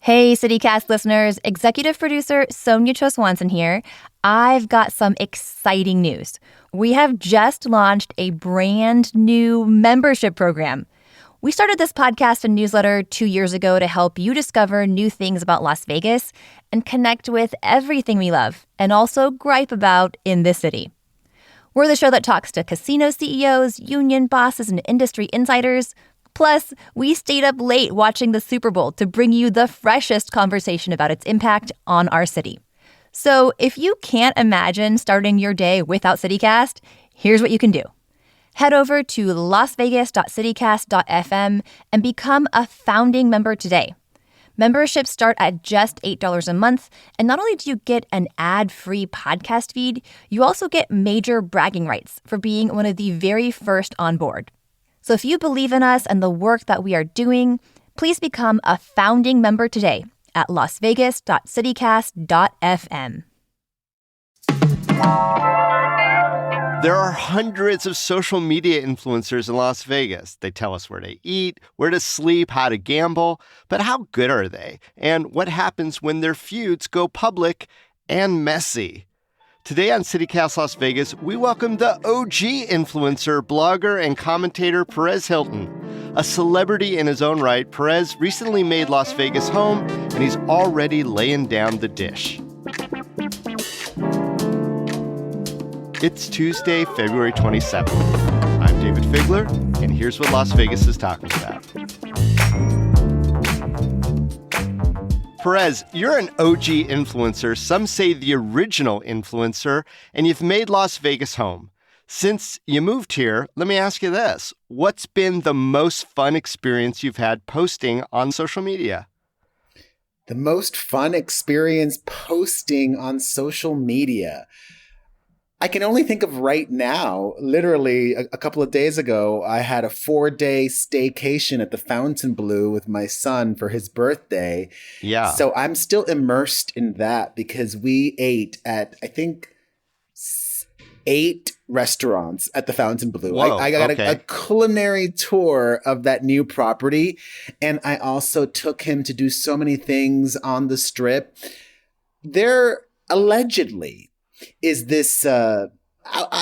Hey, CityCast listeners, executive producer Sonia Cho Swanson here. I've got some exciting news. We have just launched a brand new membership program. We started this podcast and newsletter 2 years ago to help you discover new things about Las Vegas and connect with everything we love and also gripe about in this city. We're the show that talks to casino CEOs, union bosses, and industry insiders. Plus, we stayed up late watching the Super Bowl to bring you the freshest conversation about its impact on our city. So if you can't imagine starting your day without CityCast, here's what you can do. Head over to lasvegas.citycast.fm and become a founding member today. Memberships start at just $8 a month, and not only do you get an ad-free podcast feed, you also get major bragging rights for being one of the very first on board. So if you believe in us and the work that we are doing, please become a founding member today at lasvegas.citycast.fm. There are hundreds of social media influencers in Las Vegas. They tell us where to eat, where to sleep, how to gamble. But how good are they? And what happens when their feuds go public and messy? Today on CityCast Las Vegas, we welcome the OG influencer, blogger, and commentator Perez Hilton. A celebrity in his own right, Perez recently made Las Vegas home, and he's already laying down the dish. It's Tuesday, February 27th. I'm David Figler, and here's what Las Vegas is talking about. Perez, you're an OG influencer, some say the original influencer, and you've made Las Vegas home. Since you moved here, let me ask you this. What's been the most fun experience you've had posting on social media? The most fun experience posting on social media. I can only think of right now. Literally, a couple of days ago, I had a 4-day staycation at the Fontainebleau with my son for his birthday. Yeah. So I'm still immersed in that because we ate at, I think, 8 restaurants at the Fontainebleau. Whoa, I got okay. a culinary tour of that new property. And I also took him to do so many things on the Strip. There allegedly is this, I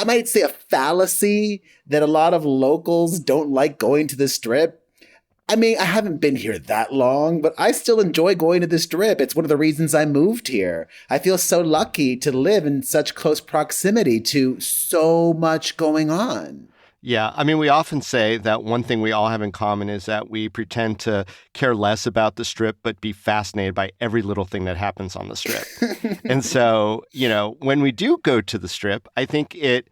might say, a fallacy that a lot of locals don't like going to the Strip. I mean, I haven't been here that long, but I still enjoy going to the Strip. It's one of the reasons I moved here. I feel so lucky to live in such close proximity to so much going on. Yeah, I mean, we often say that one thing we all have in common is that we pretend to care less about the Strip, but be fascinated by every little thing that happens on the Strip. And so, you know, when we do go to the Strip, I think it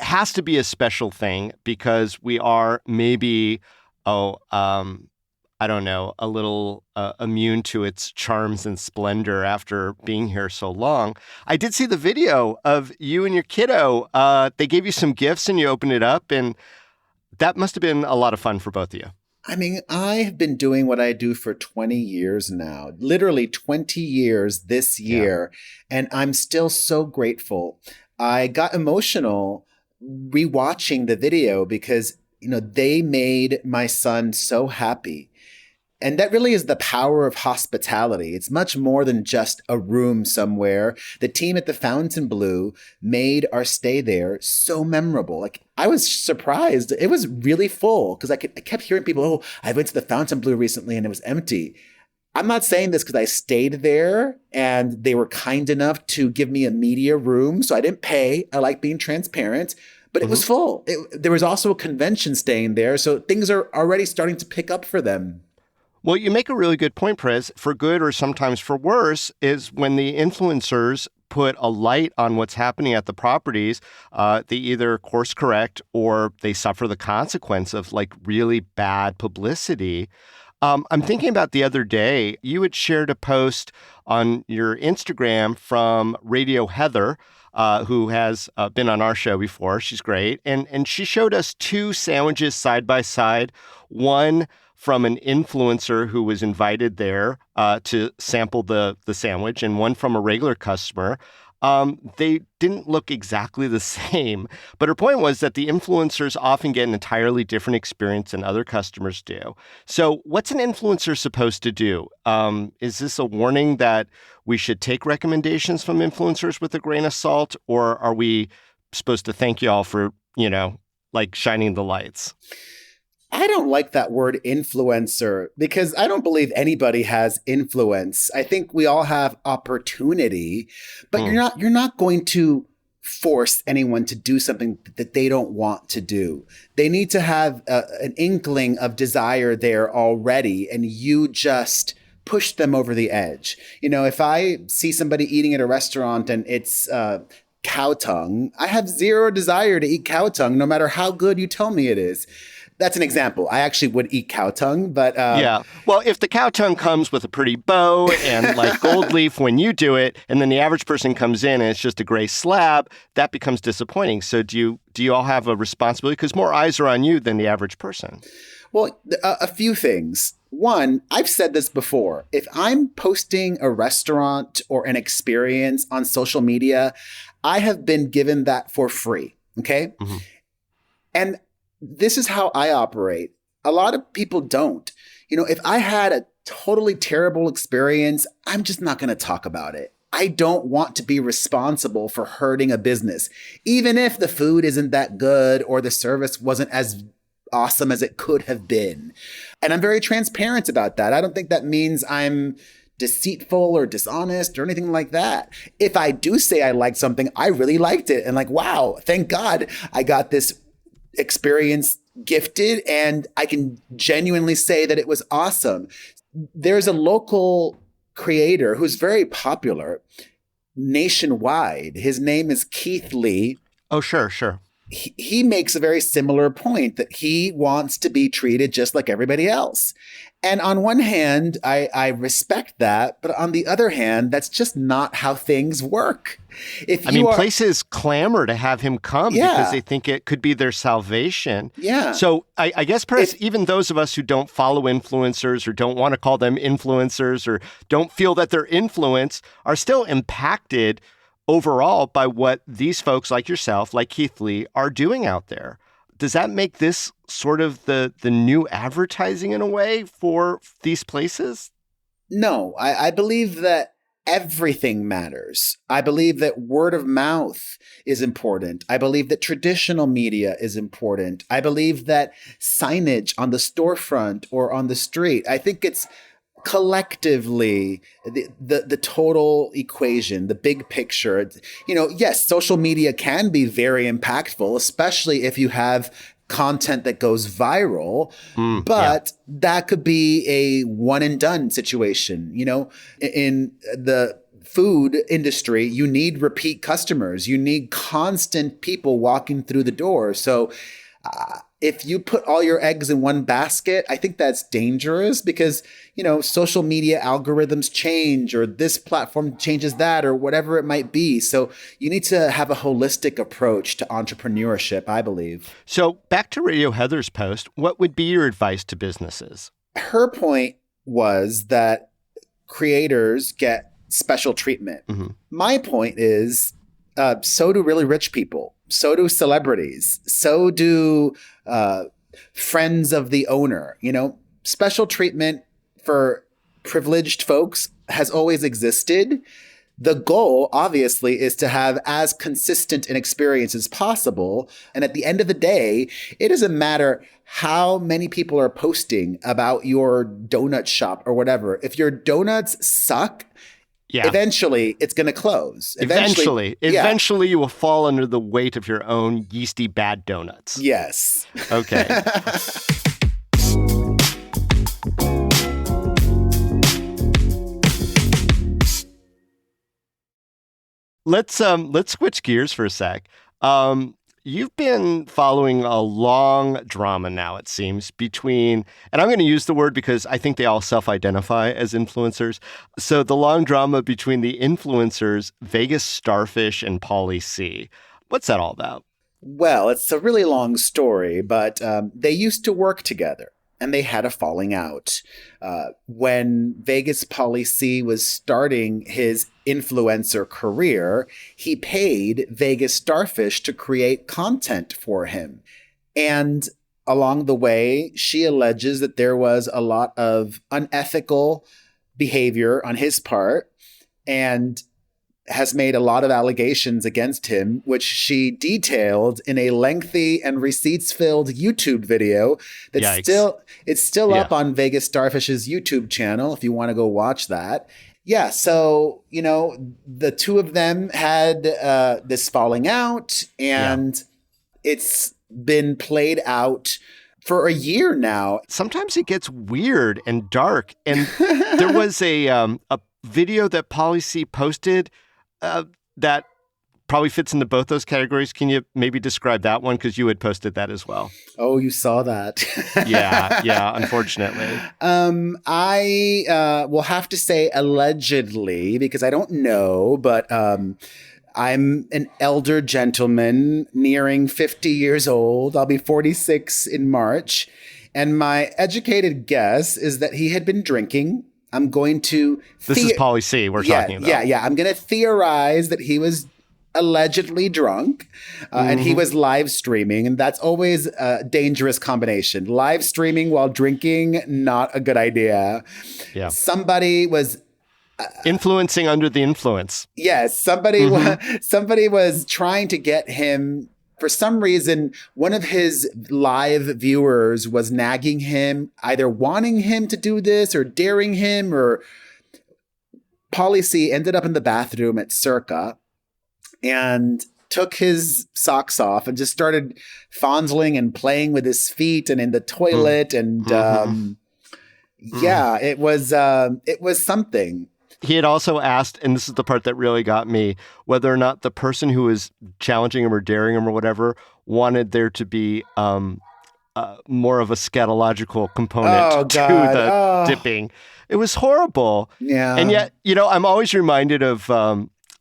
has to be a special thing because we are maybe, I don't know, a little immune to its charms and splendor after being here so long. I did see the video of you and your kiddo. They gave you some gifts and you opened it up, and that must have been a lot of fun for both of you. I mean, I've been doing what I do for 20 years now, literally 20 years this year, and I'm still so grateful. I got emotional rewatching the video because, you know, they made my son so happy. And that really is the power of hospitality. It's much more than just a room somewhere. The team at the Fontainebleau made our stay there so memorable. Like, I was surprised. It was really full because I kept hearing people, oh, I went to the Fontainebleau recently and it was empty. I'm not saying this because I stayed there and they were kind enough to give me a media room. So I didn't pay. I like being transparent. But it was full. There was also a convention staying there. So things are already starting to pick up for them. Well, you make a really good point, Perez. For good or sometimes for worse is when the influencers put a light on what's happening at the properties, they either course correct or they suffer the consequence of like really bad publicity. I'm thinking about the other day, you had shared a post on your Instagram from Radio Heather, who has been on our show before. She's great. And she showed us 2 sandwiches side by side, one from an influencer who was invited there to sample the sandwich, and one from a regular customer. they didn't look exactly the same. But her point was that the influencers often get an entirely different experience than other customers do. So what's an influencer supposed to do? Is this a warning that we should take recommendations from influencers with a grain of salt, or are we supposed to thank you all for, like shining the lights? I don't like that word influencer because I don't believe anybody has influence. I think we all have opportunity, but you're not going to force anyone to do something that they don't want to do. They need to have an inkling of desire there already, and you just push them over the edge. If I see somebody eating at a restaurant and it's cow tongue, I have zero desire to eat cow tongue, no matter how good you tell me it is. That's an example. I actually would eat cow tongue, but yeah. Well, if the cow tongue comes with a pretty bow and like gold leaf when you do it, and then the average person comes in and it's just a gray slab, that becomes disappointing. So do you all have a responsibility? Because more eyes are on you than the average person. Well, a few things. One, I've said this before. If I'm posting a restaurant or an experience on social media, I have been given that for free. Okay. Mm-hmm. And this is how I operate. A lot of people don't. If I had a totally terrible experience, I'm just not going to talk about it. I don't want to be responsible for hurting a business, even if the food isn't that good or the service wasn't as awesome as it could have been. And I'm very transparent about that. I don't think that means I'm deceitful or dishonest or anything like that. If I do say I liked something, I really liked it. And like, wow, thank God I got this experience gifted, and I can genuinely say that it was awesome. There's a local creator who's very popular nationwide. His name is Keith Lee. Oh, sure. He makes a very similar point that he wants to be treated just like everybody else. And on one hand, I respect that. But on the other hand, that's just not how things work. Places clamor to have him come because they think it could be their salvation. Yeah. So I guess, Perez, even those of us who don't follow influencers or don't want to call them influencers or don't feel that they're influence are still impacted overall by what these folks like yourself, like Keith Lee, are doing out there. Does that make this sort of the new advertising in a way for these places? No, I believe that everything matters. I believe that word of mouth is important. I believe that traditional media is important. I believe that signage on the storefront or on the street, I think it's collectively the total equation, the big picture. Yes, social media can be very impactful, especially if you have content that goes viral, but that could be a one and done situation. In the food industry, you need repeat customers. You need constant people walking through the door. So if you put all your eggs in one basket, I think that's dangerous because, social media algorithms change or this platform changes that or whatever it might be. So you need to have a holistic approach to entrepreneurship, I believe. So back to Radio Heather's post, what would be your advice to businesses? Her point was that creators get special treatment. Mm-hmm. My point is, so do really rich people. So do celebrities. So do friends of the owner. Special treatment for privileged folks has always existed. The goal, obviously, is to have as consistent an experience as possible. And at the end of the day, it doesn't matter how many people are posting about your donut shop or whatever. If your donuts suck, eventually it's going to close. Eventually you will fall under the weight of your own yeasty bad donuts. Yes. Okay. Let's switch gears for a sec. You've been following a long drama now, it seems, between, and I'm going to use the word because I think they all self-identify as influencers. So the long drama between the influencers, Vegas Starfish and Pauly C. What's that all about? Well, it's a really long story, but they used to work together. and they had a falling out. When Vegas Polly C was starting his influencer career, he paid Vegas Starfish to create content for him. And along the way, she alleges that there was a lot of unethical behavior on his part and has made a lot of allegations against him, which she detailed in a lengthy and receipts-filled YouTube video that's still up on Vegas Starfish's YouTube channel if you want to go watch that. Yeah, so, the two of them had this falling out, and it's been played out for a year now. Sometimes it gets weird and dark. And there was a video that Polly C posted that probably fits into both those categories. Can you maybe describe that one? Because you had posted that as well. Oh, you saw that. Yeah, unfortunately. I will have to say allegedly, because I don't know, but I'm an elder gentleman nearing 50 years old. I'll be 46 in March. And my educated guess is that he had been drinking. I'm going to... This is Polly C we're talking about. Yeah. I'm going to theorize that he was allegedly drunk and he was live streaming. And that's always a dangerous combination. Live streaming while drinking, not a good idea. Yeah. Somebody was... influencing under the influence. Yes, somebody was trying to get him. For some reason, one of his live viewers was nagging him, either wanting him to do this or daring him, or Polly C ended up in the bathroom at Circa and took his socks off and just started fondling and playing with his feet and in the toilet. And it was something. He had also asked, and this is the part that really got me, whether or not the person who was challenging him or daring him or whatever wanted there to be more of a scatological component to the dipping. It was horrible. Yeah. And yet, I'm always reminded of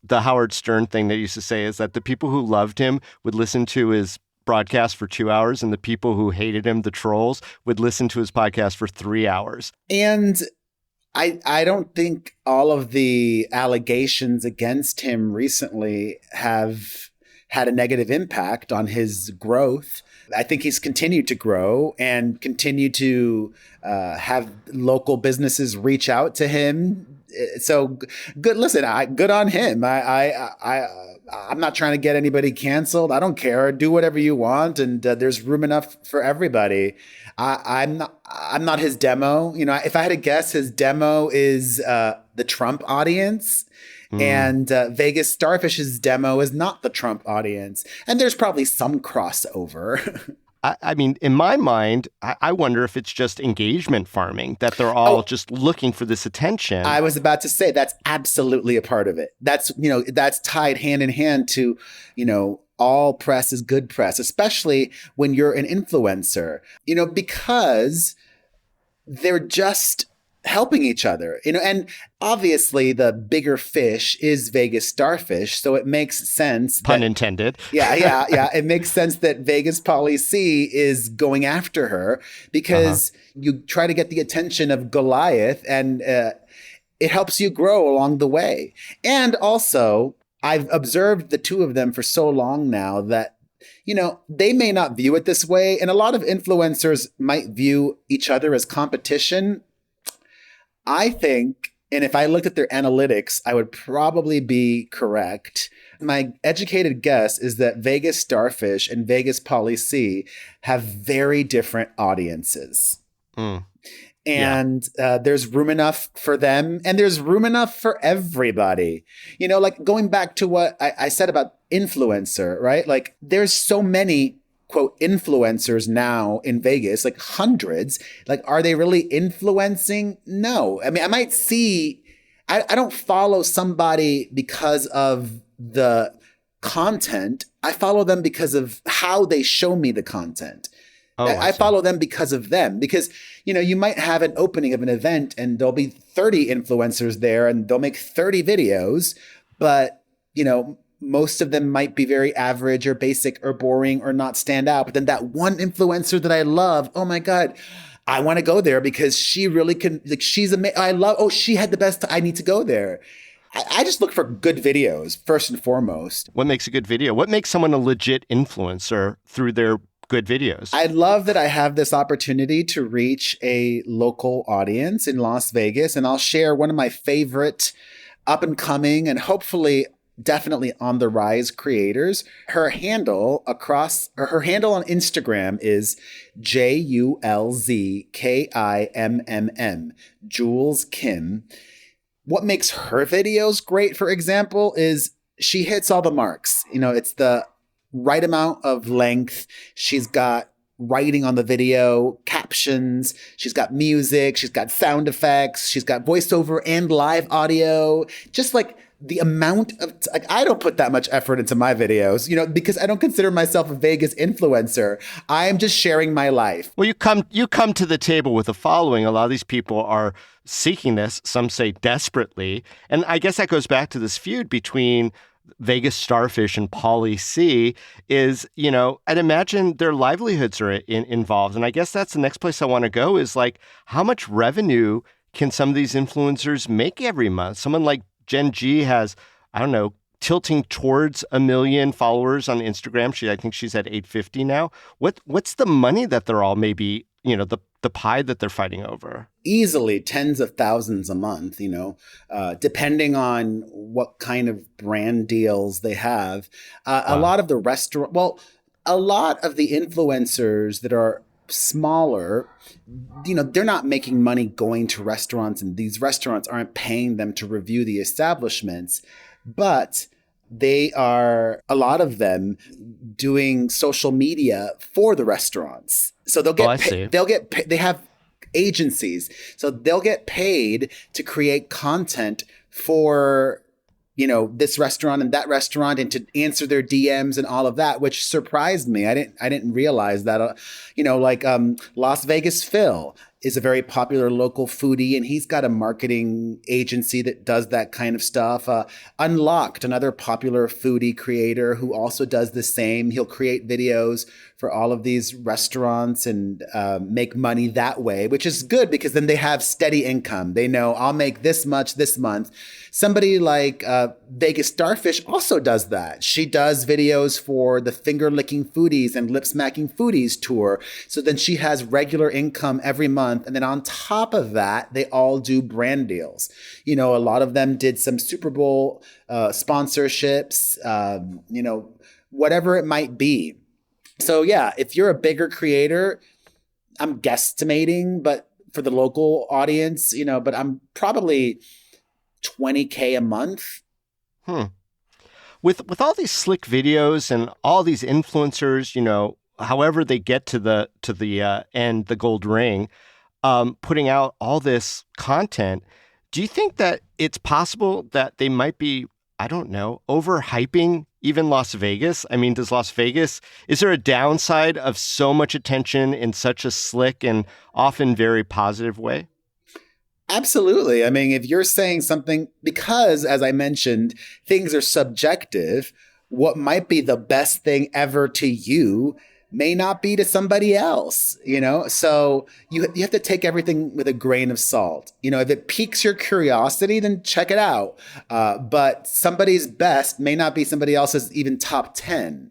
the Howard Stern thing that he used to say, is that the people who loved him would listen to his broadcast for 2 hours, and the people who hated him, the trolls, would listen to his podcast for 3 hours. And I don't think all of the allegations against him recently have had a negative impact on his growth. I think he's continued to grow and continue to have local businesses reach out to him. So good. Listen, good on him. I'm not trying to get anybody canceled. I don't care. Do whatever you want, and there's room enough for everybody. I'm not his demo. If I had to guess, his demo is the Trump audience. And Vegas Starfish's demo is not the Trump audience. And there's probably some crossover. I mean, in my mind, I wonder if it's just engagement farming, that they're all just looking for this attention. I was about to say that's absolutely a part of it. That's tied hand in hand to, all press is good press, especially when you're an influencer, because they're just helping each other, and obviously the bigger fish is Vegas Starfish. So it makes sense. Pun intended. Yeah. It makes sense that Vegas Polly C is going after her because you try to get the attention of Goliath, and it helps you grow along the way. And also, I've observed the two of them for so long now that, they may not view it this way. And a lot of influencers might view each other as competition. I think, and if I looked at their analytics, I would probably be correct. My educated guess is that Vegas Starfish and Vegas Polly C have very different audiences. And there's room enough for them, and there's room enough for everybody. Like going back to what I said about influencer, right? Like there's so many quote influencers now in Vegas, like hundreds. Like, are they really influencing? No. I mean, I might see, I don't follow somebody because of the content. I follow them because of how they show me the content. I follow them because of them, because, you might have an opening of an event and there'll be 30 influencers there and they'll make 30 videos, but, most of them might be very average or basic or boring or not stand out. But then that one influencer that I love, oh my God, I want to go there because she really can, like, she's amazing. I love, oh, she had the best, I need to go there. I just look for good videos, first and foremost. What makes a good video? What makes someone a legit influencer through their good videos? I love that I have this opportunity to reach a local audience in Las Vegas, and I'll share one of my favorite up and coming and hopefully definitely on the rise creators. Her handle on Instagram is JULZKIMMM, Jules Kim. What makes her videos great, for example, is she hits all the marks. It's the right amount of length. She's got writing on the video, captions. She's got music. She's got sound effects. She's got voiceover and live audio. Just like the amount of, I don't put that much effort into my videos, because I don't consider myself a Vegas influencer. I'm just sharing my life. Well, you come to the table with a following. A lot of these people are seeking this, some say desperately. And I guess that goes back to this feud between Vegas Starfish and Pauly C is, I'd imagine their livelihoods are involved. And I guess that's the next place I want to go is like, how much revenue can some of these influencers make every month? Someone like Jen G has, I don't know, tilting towards 1 million followers on Instagram. I think she's at 850 now. What's the money that they're all maybe, the pie that they're fighting over? Easily tens of thousands a month, depending on what kind of brand deals they have. Wow. A lot of the influencers that are smaller, they're not making money going to restaurants, and these restaurants aren't paying them to review the establishments, but they are, a lot of them, doing social media for the restaurants. So they'll get they have agencies. So they'll get paid to create content for, this restaurant and that restaurant, and to answer their DMs and all of that, which surprised me. I didn't realize that, Las Vegas Phil is a very popular local foodie, and he's got a marketing agency that does that kind of stuff. Unlocked, another popular foodie creator who also does the same. He'll create videos for all of these restaurants and make money that way, which is good because then they have steady income. They know I'll make this much this month. Somebody like Vegas Starfish also does that. She does videos for the Finger Licking Foodies and Lip Smacking Foodies tour. So then she has regular income every month. And then on top of that, they all do brand deals. A lot of them did some Super Bowl sponsorships, whatever it might be. So yeah, if you're a bigger creator, I'm guesstimating, but for the local audience, but I'm probably $20K a month. With all these slick videos and all these influencers, however they get to the end, the gold ring, putting out all this content, do you think that it's possible that they might be, I don't know, overhyping even Las Vegas? I mean, is there a downside of so much attention in such a slick and often very positive way? Absolutely. I mean, if you're saying something, because as I mentioned, things are subjective, what might be the best thing ever to you may not be to somebody else, So you have to take everything with a grain of salt. If it piques your curiosity, then check it out. But somebody's best may not be somebody else's even top 10.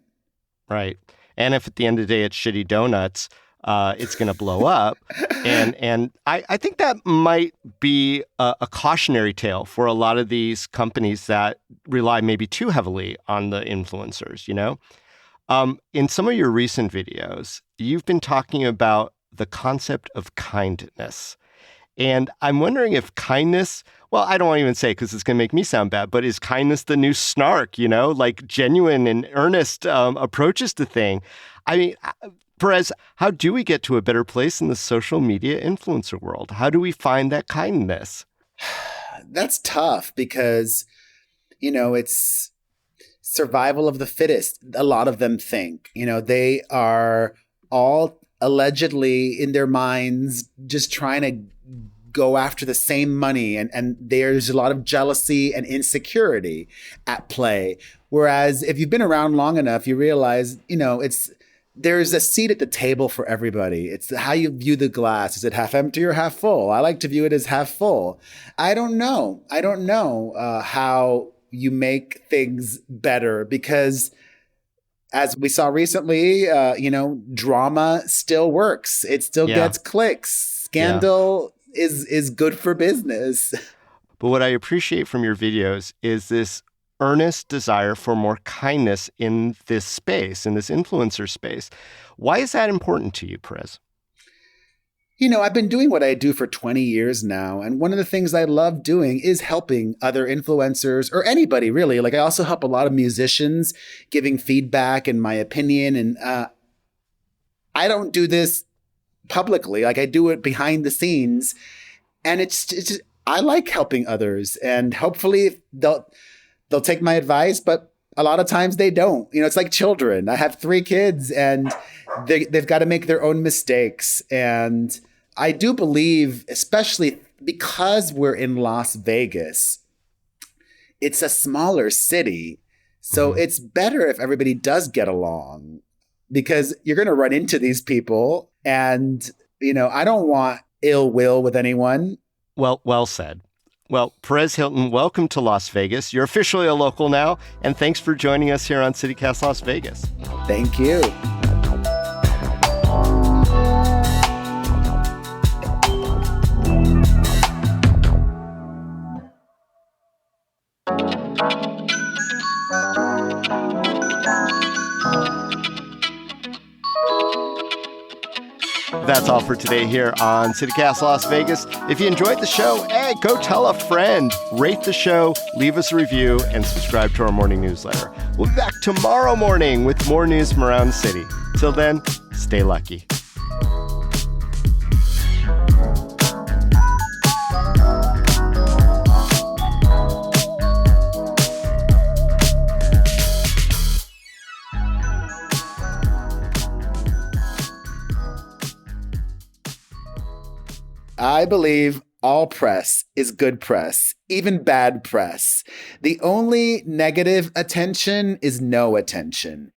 Right. And if at the end of the day it's shitty donuts, it's going to blow up. And I think that might be a cautionary tale for a lot of these companies that rely maybe too heavily on the influencers, In some of your recent videos, you've been talking about the concept of kindness. And I'm wondering if kindness, well, I don't want to even say because it's going to make me sound bad, but is kindness the new snark, like genuine and earnest approaches to things? I mean, Perez, how do we get to a better place in the social media influencer world? How do we find that kindness? That's tough because, it's survival of the fittest. A lot of them think, they are all allegedly in their minds just trying to go after the same money. And there's a lot of jealousy and insecurity at play. Whereas if you've been around long enough, you realize, there's a seat at the table for everybody. It's how you view the glass. Is it half empty or half full? I like to view it as half full. I don't know. How you make things better because as we saw recently, drama still works. It still gets clicks. Scandal is good for business. But what I appreciate from your videos is this earnest desire for more kindness in this space, in this influencer space. Why is that important to you, Perez? I've been doing what I do for 20 years now. And one of the things I love doing is helping other influencers or anybody really. Like I also help a lot of musicians giving feedback and my opinion. And I don't do this publicly. Like I do it behind the scenes. And it's just, I like helping others. And hopefully they'll take my advice, but a lot of times they don't. It's like children. I have 3 kids and they've got to make their own mistakes. And I do believe, especially because we're in Las Vegas, it's a smaller city. So it's better if everybody does get along because you're going to run into these people. And, I don't want ill will with anyone. Well said. Well, Perez Hilton, welcome to Las Vegas. You're officially a local now, and thanks for joining us here on CityCast Las Vegas. Thank you. That's all for today here on CityCast Las Vegas. If you enjoyed the show, hey, go tell a friend, rate the show, leave us a review, and subscribe to our morning newsletter. We'll be back tomorrow morning with more news from around the city. Till then, stay lucky. I believe all press is good press, even bad press. The only negative attention is no attention.